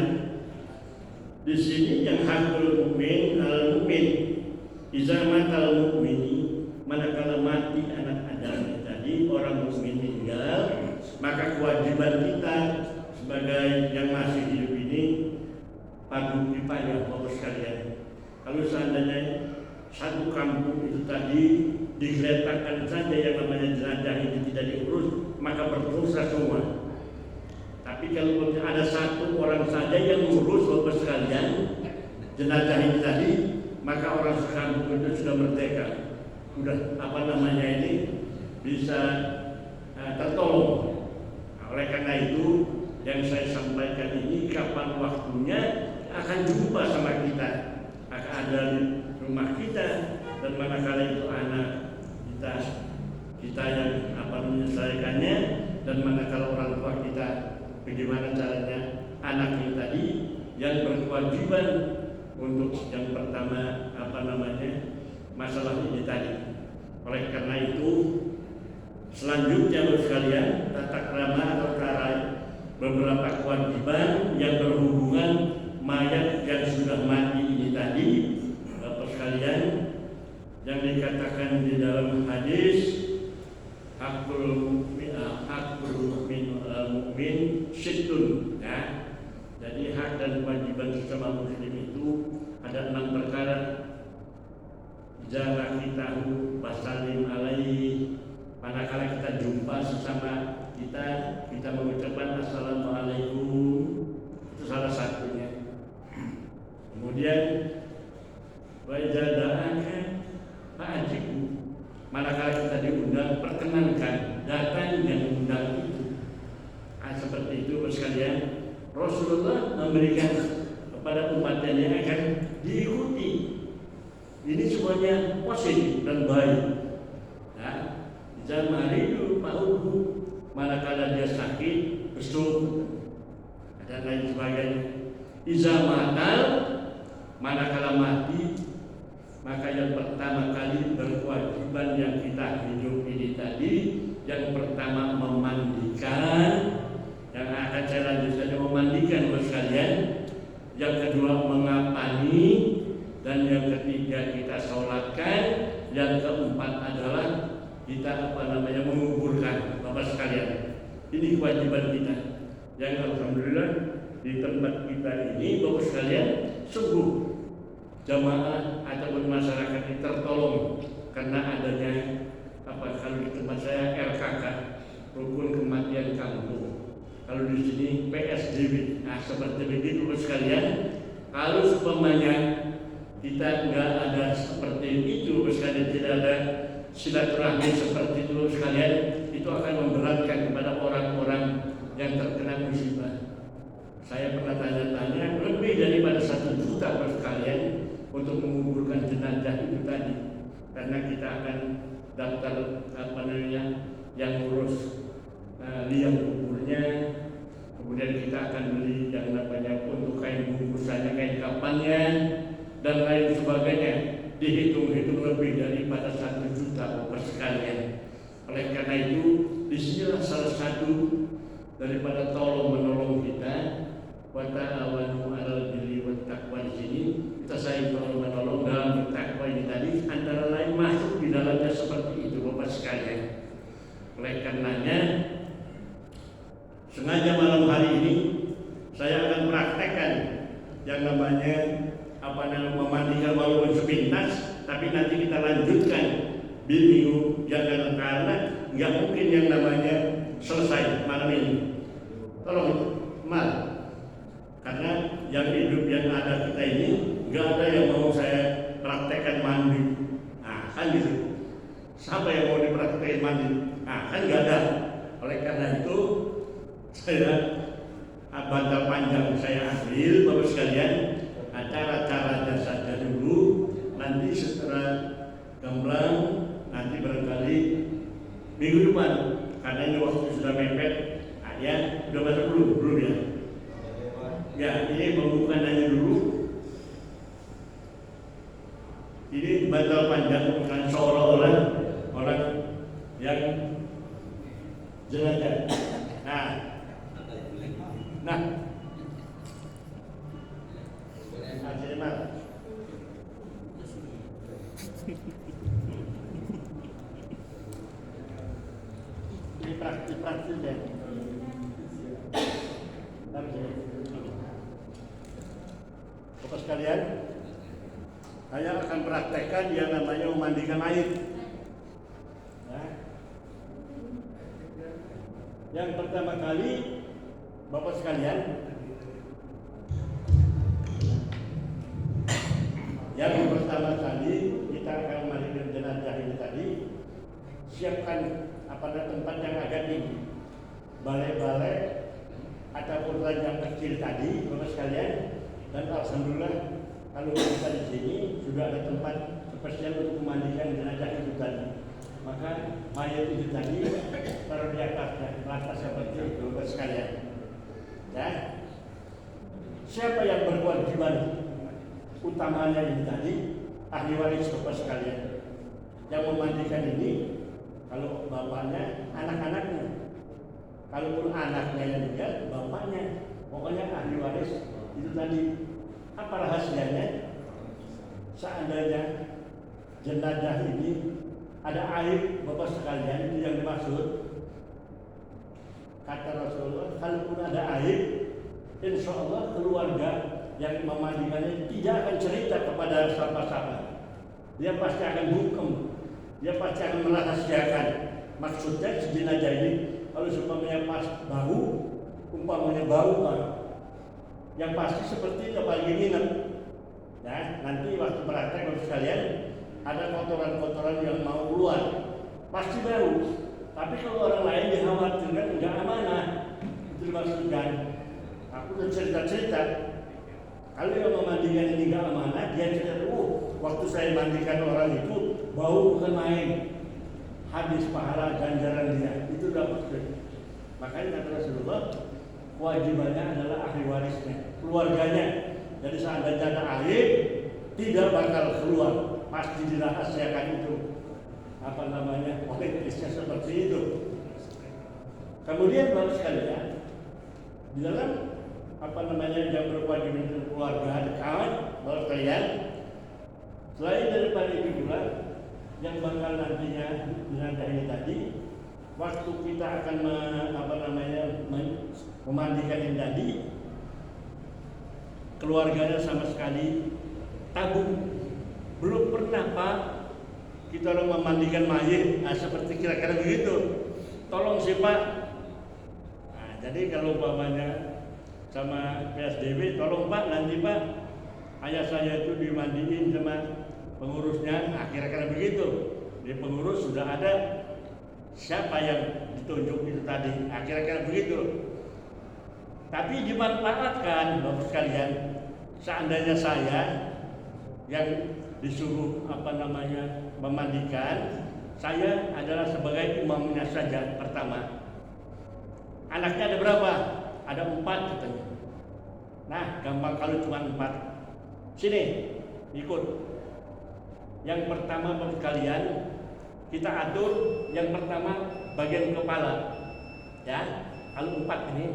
di sini yang hakul mukmin al mukmin iza matal mukmini, manakala mati anak Adam tadi orang mukmin meninggal, maka kewajiban kita sebagai yang masih hidup ini padu kifayah Bapak sekalian. Kalau seandainya satu kampung itu tadi digeletakkan saja yang namanya jenazah ini tidak diurus, maka berdosa semua. Tapi kalau ada satu orang saja yang mengurus Bapak sekalian jenazah ini tadi, maka orang sekampung itu sudah merdeka, sudah ini bisa tertolong. Oleh karena itu yang saya sampaikan ini, kapan waktunya akan jumpa sama kita, akan ada di rumah kita, dan manakala itu anak kita yang menyelesaikannya, dan manakala orang tua kita, bagaimana caranya anak ini tadi yang berkewajiban untuk yang pertama masalah ini tadi. Oleh karena itu selanjutnya Bapak sekalian, tata krama atau cara beberapa kewajiban yang berhubungan mayat yang sudah mati ini tadi, Bapak sekalian, yang dikatakan di dalam hadis hakul mukmin sittun, ya. Jadi hak dan kewajiban sesama muslim itu ada 6 perkara. Jaga kita basalim alaihi, manakala kita jumpa sesama kita mengucapkan assalamualaikum, itu salah satunya. Kemudian wajada'aka fa'ajibu, manakala kita diundang perkenankan, datang yang undang itu. Seperti itu sekalian, Rasulullah memberikan kepada umatnya yang akan diikuti. Ini semuanya positif dan baik. Jamaridu ma'uhu, manakala dia sakit, besuk, dan lain sebagainya. Iza matal, manakala mati, maka yang pertama kali berkewajiban yang kita hidup ini tadi, yang pertama memandikan, yang akan saya lanjutkan memandikan Bapak sekalian, yang kedua mengapani, dan yang ketiga kita sholatkan, yang keempat adalah kita menguburkan Bapak sekalian. Ini kewajiban kita yang alhamdulillah di tempat kita ini Bapak sekalian, sungguh jamaah ataupun masyarakat ini tertolong karena adanya kalau di tempat saya RKK, rukun kematian kampung. Kalau di sini PSDB, seperti begitu Bapak sekalian. Kalau semuanya kita nggak ada seperti itu Bapak sekalian, tidak ada silaturahmi seperti itu sekalian, itu akan memberatkan kepada orang-orang yang terkena musibah. Saya pernah tanya-tanya, lebih daripada 1 juta Bapak sekalian untuk menguburkan jenazah itu tadi, karena kita akan daftar yang ngurus liang kuburnya, kemudian kita akan beli yang namanya untuk kain bungkusannya, kain kafannya, dan lain sebagainya, dihitung-hitung lebih daripada 1 juta per sekalian. Oleh karena itu, disinilah salah satu daripada tolong menolong kita. Wa ta'awanu 'alal birri wat taqwa, di sini kita saling tolong menolong dalam bertakwa ini tadi, antara lain masuk di dalamnya seperti itu Bapak sekalian. Oleh karenanya, sengaja malam hari ini saya akan praktekkan yang namanya memandikan walaupun sepintas, tapi nanti kita lanjutkan di minggu yang akan, karena nggak mungkin yang namanya selesai malam ini. Tolong mal, karena yang hidup yang ada kita ini nggak ada yang mau saya praktekkan mandi. Nah kan gitu. Siapa yang mau dipraktekkan mandi? Nah kan nggak ada. Oleh karena itu saya bantal panjang saya ambil Bapak sekalian, cara-caranya saja dulu, nanti setelah gamblang nanti barangkali minggu depan, karena ini waktu sudah mepet. Ya, sudah masuk belum ya? Ya, ini pembukaannya dulu. Ini bantal panjang bukan seolah-olah orang yang jelajah. Nah, hasilnya mana? Ini praktis ya. Bapak sekalian, saya akan praktekkan yang namanya memandikan air. Nah, yang pertama kali, Bapak sekalian, yang pertama kali kita akan memandikan jenazah ini tadi, siapkan tempat yang agak tinggi, balai-balai ataupun ranjang kecil tadi, Bapak sekalian. Dan alhamdulillah kalau kita di sini sudah ada tempat spesial untuk memandikan jenazah itu tadi. Maka mayat itu tadi taruh di atasnya, lantas seperti itu Bapak sekalian. Ya, siapa yang berkewajiban utamanya ini tadi? Ahli waris Bapak sekalian. Yang memandikan ini, kalau bapaknya, anak-anaknya. Kalaupun anaknya yang meninggal, bapaknya. Pokoknya ahli waris itu tadi. Apa rahasianya? Seandainya jenazah ini ada air Bapak sekalian, itu yang dimaksud. Kata Rasulullah, kalaupun ada air, insya Allah keluarga yang memandikannya tidak akan cerita kepada siapa-siapa. Dia pasti akan hukum, dia pasti akan merahasiakan. Maksudnya jenazah ini kalau umpamanya pas bau, umpamanya bau Pak, yang pasti seperti itu apalagi nginep. Ya, nanti waktu praktek Bapak sekalian ada kotoran-kotoran yang mau keluar, pasti bau. Tapi kalau orang lain dikhawatirkan enggak amanah, itu dimaksudkan. Aku udah cerita-cerita. Kalau yang memandikan ini enggak amanah, dia cerita, waktu saya mandikan orang itu bau bukan main, habis pahala ganjaran dia. Itu udah maksud. Makanya kata Rasulullah, kewajibannya adalah ahli warisnya, keluarganya. Jadi seandainya ada air, tidak bakal keluar, pasti dirahasiakan itu. Politisnya seperti itu. Kemudian Bapak sekalian, di dalam yang berkewajiban untuk keluarga dekat, Bapak sekalian, selain daripada itu pula, yang bakal nantinya jenazah ini tadi, waktu kita akan memandikan ini tadi, keluarganya sama sekali tabung. Belum pernah Pak kita orang memandikan mayit, seperti kira-kira begitu. Tolong sih Pak. Nah, jadi kalau umpamanya sama PSDB, tolong Pak, nanti Pak ayah saya itu dimandiin sama pengurusnya. Nah, kira-kira begitu. Di pengurus sudah ada siapa yang ditunjuk itu tadi. Nah, kira-kira begitu. Tapi dimanfaatkan Bapak sekalian. Seandainya saya yang disuruh memandikan, saya adalah sebagai imamnya saja pertama. Anaknya ada berapa? ada 4 katanya. Nah, gampang kalau cuma 4. Sini, ikut. Yang pertama bagi kalian, kita atur yang pertama bagian kepala. Ya, kalau 4 ini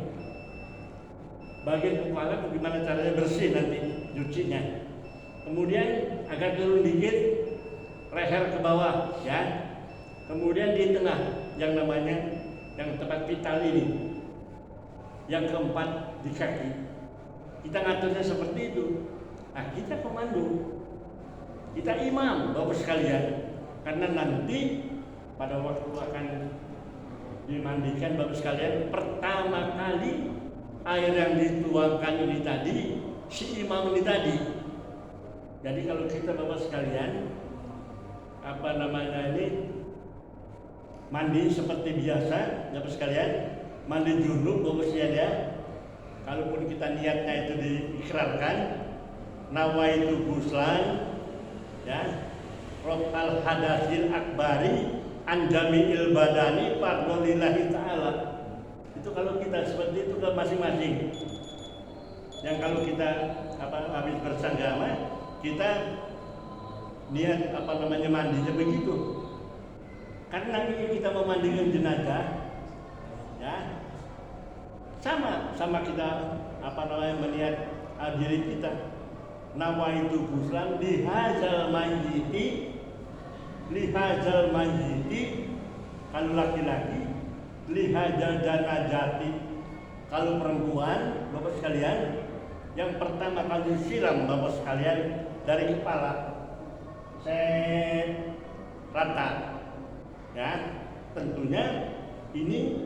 bagian kepala bagaimana caranya bersih nanti cucinya. Kemudian agak turun dikit leher ke bawah, ya. Kemudian di tengah yang namanya yang tempat vital ini. Yang keempat di kaki. Kita ngaturnya seperti itu. Nah, kita komando. Kita imam, Bapak sekalian. Karena nanti pada waktu akan dimandikan Bapak sekalian, pertama kali air yang dituangkan ini tadi si imam ini tadi. Jadi kalau kita Bapak sekalian mandi seperti biasa Bapak sekalian, mandi junub Bapak sekalian ya. Kalaupun kita niatnya itu diikrarkan, nawaitu ghuslan ya, rofal hadasil akbari anjamiil badani fardholillahi ta'ala. Itu kalau kita seperti itu ke masing-masing. Yang kalau kita habis bersanggama, kita niat mandinya begitu. Karena ini kita memandikan jenazah, ya sama kita meniat diri kita. Nawaitu ghuslan lihazal mayyiti kalau laki-laki, lihazal janajati kalau perempuan. Bapak sekalian, yang pertama kali siram Bapak sekalian dari kepala rata, ya. Tentunya ini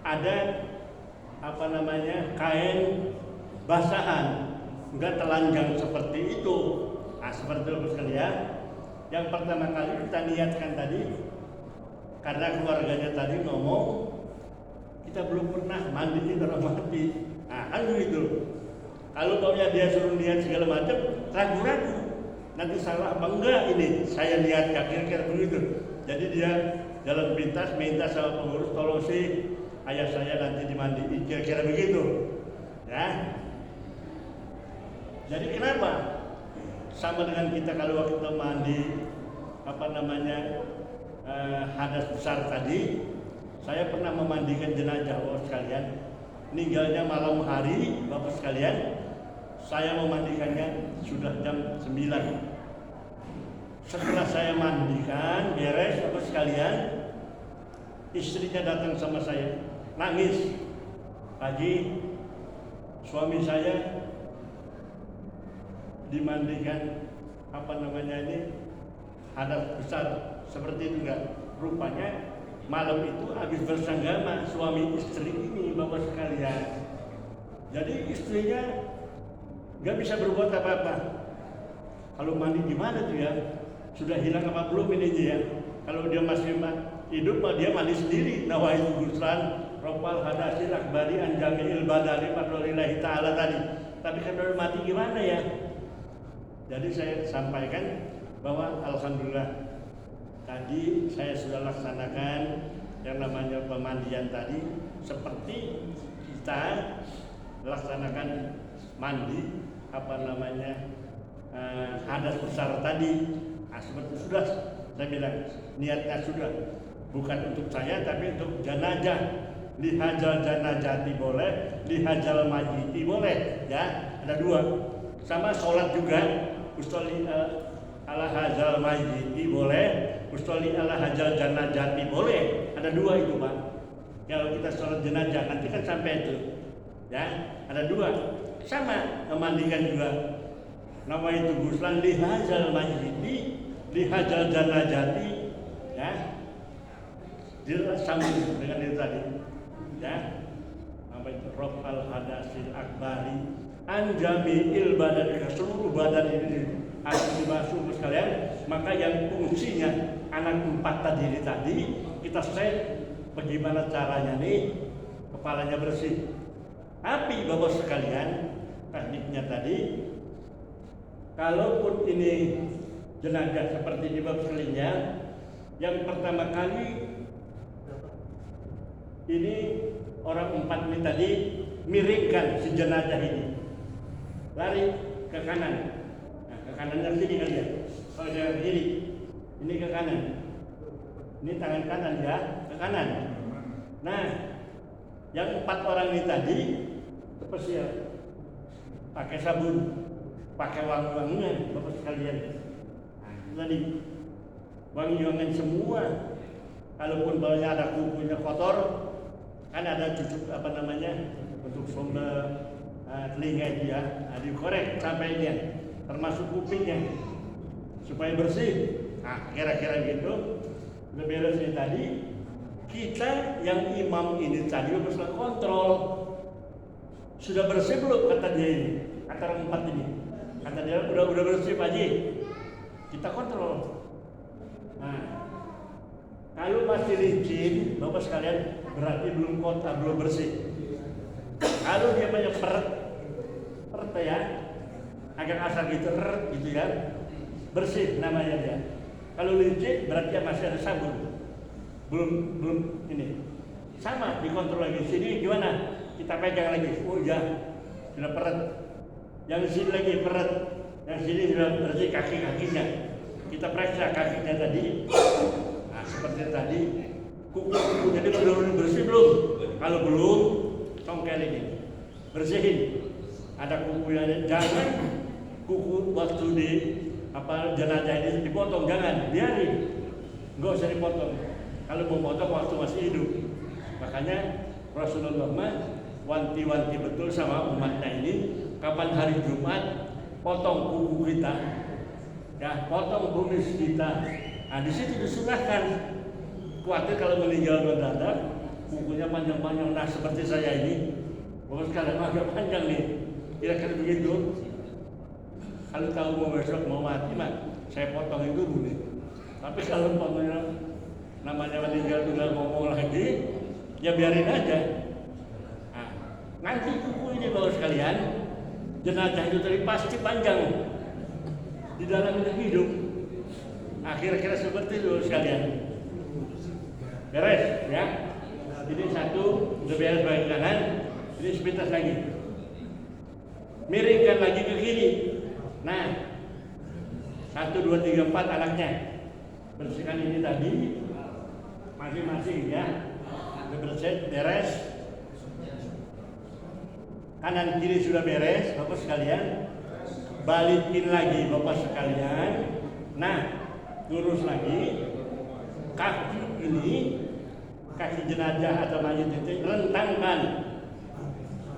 ada kain basahan, enggak telanjang seperti itu. Nah, seperti itu Bapak sekalian. Yang pertama kali kita niatkan tadi, karena keluarganya tadi ngomong kita belum pernah mandiin orang mati. Nah, kan begitu. Kalau taunya dia suruh niat segala macam, ragu-ragu. Nanti salah apa enggak ini? Saya niat kira-kira begitu. Jadi dia jalan pintas minta sama pengurus, tolong sih ayah saya nanti dimandiin, kira-kira begitu. Ya. Jadi kenapa? Sama dengan kita kalau waktu kita mandi hadas besar tadi, saya pernah memandikan jenazah Bapak sekalian. Meninggalnya malam hari Bapak sekalian. Saya memandikannya sudah jam 9. Setelah saya mandikan beres Bapak sekalian, istrinya datang sama saya, nangis. Pagi suami saya dimandikan hadas besar seperti itu enggak? Rupanya malam itu habis bersanggama suami istri ini Bapak sekalian. Jadi istrinya nggak bisa berbuat apa-apa. Kalau mandi gimana tuh ya? Sudah hilang apa belum ini ya? Kalau dia masih hidup dia mandi sendiri. Nawaitu ghuslan rofal hadasil akbari anjamiil badani fardholillahi ta'ala tadi. Tapi kan udah mati gimana ya? Jadi saya sampaikan bahwa alhamdulillah tadi saya sudah laksanakan yang namanya pemandian tadi seperti kita laksanakan mandi hadas besar tadi. Nah, seperti sudah saya bilang niatnya sudah bukan untuk saya tapi untuk jenazah. Lihajal janajati boleh, lihajal mayyiti boleh, ya ada 2. Sama sholat juga, usolli ala hajal mayyiti boleh, usolli ala hajal janajati boleh, ada 2 itu Pak. Kalau kita sholat jenazah nanti kan sampai itu, ya ada 2. Sama memandikan juga. Nawaitu ghuslan lihajal mayyiti, lihajal janajati, ya. Dia sambung dengan itu tadi, ya. Namanya rofal hadasil akbari anjamiil badan, seluruh badan ini harus dibasuh sekalian. Maka yang fungsinya anak 4 tadi kita set bagaimana caranya nih kepalanya bersih. Tapi Bapak sekalian, tekniknya tadi, kalaupun ini jenazah seperti di Bapak sekalian, yang pertama kali ini orang 4 ini tadi miringkan si jenazah ini, lari ke kanan. Nah, ke kanannya sini kalian. Kalau dia ke kiri, ini ke kanan. Ini tangan kanan ya, ke kanan. Nah, yang 4 orang ini tadi spesial, pakai sabun, pakai wangi-wangian, bapak sekalian. Nah, itu tadi wangi-wangian semua. Kalaupun bawahnya ada kukunya kotor, kan ada cucuk untuk sumber telinga itu ya, dikorek sampai dia, termasuk kupingnya, supaya bersih. Nah, kira-kira gitu. Udah beres ini tadi. Kita yang imam ini tadi harus kontrol, sudah bersih belum kata dia ini, kata orang 4 ini. Kata dia udah bersih Pak Haji. Kita kontrol. Nah, kalau masih licin, Bapak sekalian, berarti belum bersih. Kalau dia banyak peret ya, agak asal gitu ya, bersih namanya dia. Kalau licin berarti masih ada sabun. Belum ini. Sama dikontrol lagi. Sini gimana? Kita pegang lagi. Oh ya, sudah peret. Yang sini lagi peret. Yang sini sudah bersih kaki-kakinya. Kita periksa kakinya tadi. Nah, seperti tadi. Kuku-kukunya dia benar-benar bersih belum? Kalau belum, congkel ini. Bersihin. Ada kukunya. Jangan kuku waktu di jenazah ini dipotong, jangan, biarin. Enggak usah dipotong. Kalau mau potong waktu masih hidup. Makanya Rasulullah wanti-wanti betul sama umatnya ini, kapan hari Jumat potong kuku kita, ya potong kumis kita. Nah di situ disunahkan. Khawatir kalau meninggal mendadak, kukunya panjang-panjang. Nah seperti saya ini, bapak sekalian agak panjang nih, kira-kira begitu. Kalau tahu mau besok mau mati saya potongin dulu nih. Tapi kalau potongnya namanya meninggal tinggal ngomong lagi, ya biarin aja. Nah, nanti kuku ini bapak sekalian, jenazah itu tadi pasti panjang di dalam hidup. Nah, kira-kira seperti itu sekalian. Beres ya. Ini satu udah beres bagian kanan, ini sepintas lagi. Miringkan lagi ke kiri. Nah, 1, 2, 3, 4 anaknya. Bersihkan ini tadi masing-masing ya. Udah bersih, beres. Kanan kiri sudah beres, Bapak sekalian. Balikin lagi Bapak sekalian. Nah, lurus lagi. Kaki ini, kaki jenazah atau mayat itu rentangkan.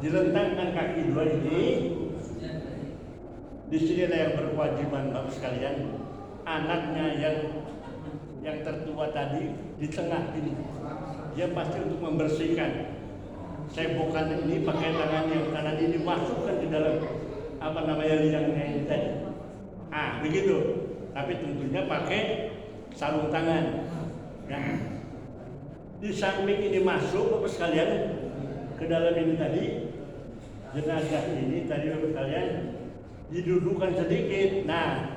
Direntangkan kaki dua ini. Di sinilah yang berkewajiban Bapak sekalian, anaknya yang tertua tadi di tengah ini, dia pasti untuk membersihkan. Cebokan ini pakai tangan yang kanan ini masukkan di dalam liangnya ini tadi. Ah begitu. Tapi tentunya pakai sarung tangan. Ya. Di samping ini masuk Bapak sekalian ke dalam ini tadi, jenazah ini tadi Bapak sekalian didudukan sedikit. Nah,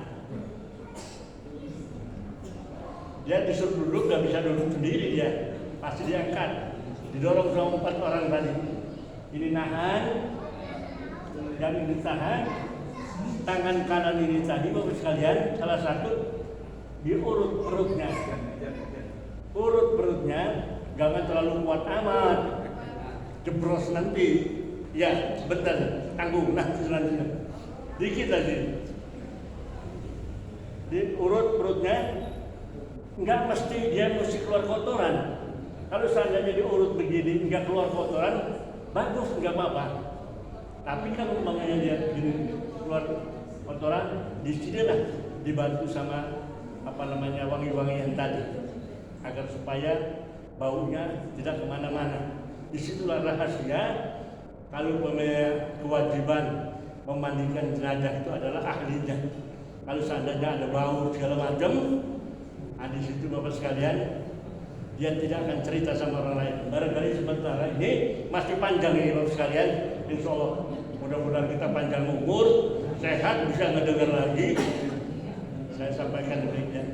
dia disuruh duduk, gak bisa duduk sendiri dia, pasti diangkat, didorong sama 4 orang tadi. Ini nahan, dan ini tahan. Tangan kanan ini tadi Bapak sekalian, salah satu diurut perutnya. Urut perutnya, jangan terlalu kuat amat, jebros nanti. Ya, bentar, tanggung nanti selanjutnya. Dikit aja. Diurut perutnya, nggak mesti dia mesti keluar kotoran. Kalau seandainya diurut begini nggak keluar kotoran, bagus, nggak apa-apa. Tapi kalau umpamanya dia gini keluar kotoran, di sinilah dibantu sama wangi-wangian tadi, agar supaya baunya tidak kemana-mana. Disitulah rahasia kalau kewajiban memandikan jenazah itu adalah ahlinya. Kalau seandainya ada bau segala macam, di situ Bapak sekalian, dia tidak akan cerita sama orang lain. Barangkali sementara ini masih panjang ini Bapak sekalian. Insya Allah mudah-mudahan kita panjang umur, sehat, bisa ngedengar lagi. Saya sampaikan demikian.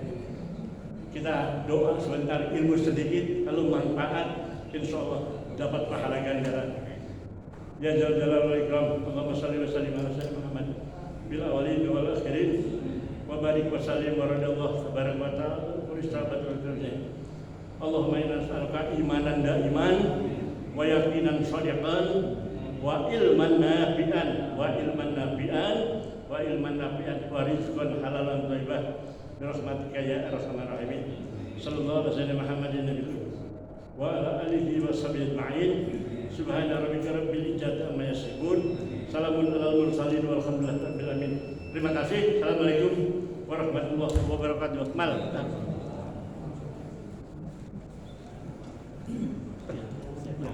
Kita doa sebentar, ilmu sedikit, lalu manfaat, insya Allah dapat pahala ganjaran. ya dzal jalali wal ikram. Allahumma shalli wa sallim ala sayyidina Muhammad bil awwalin wal akhirin wa barik wa sallim wa radallahu tabaraka wa ta'ala wa istabatul firdaus. Allahumma inna nas'aluka imanan da'iman wa yaqinan shadiqan wa ilman nafi'an wa rizqan halalan thayyiban bi rahmatika ya arhamar rahimin. Sallallahu alaihi wasallam Muhammadin nabiyyi wa ala alihi wa sahbihi ajma'in. Subhana rabbika rabbil izzati amma yasifun. Salamun alal mursalin walhamdulillahi rabbil alamin. Terima kasih. Assalamualaikum warahmatullahi wabarakatuh. Mal.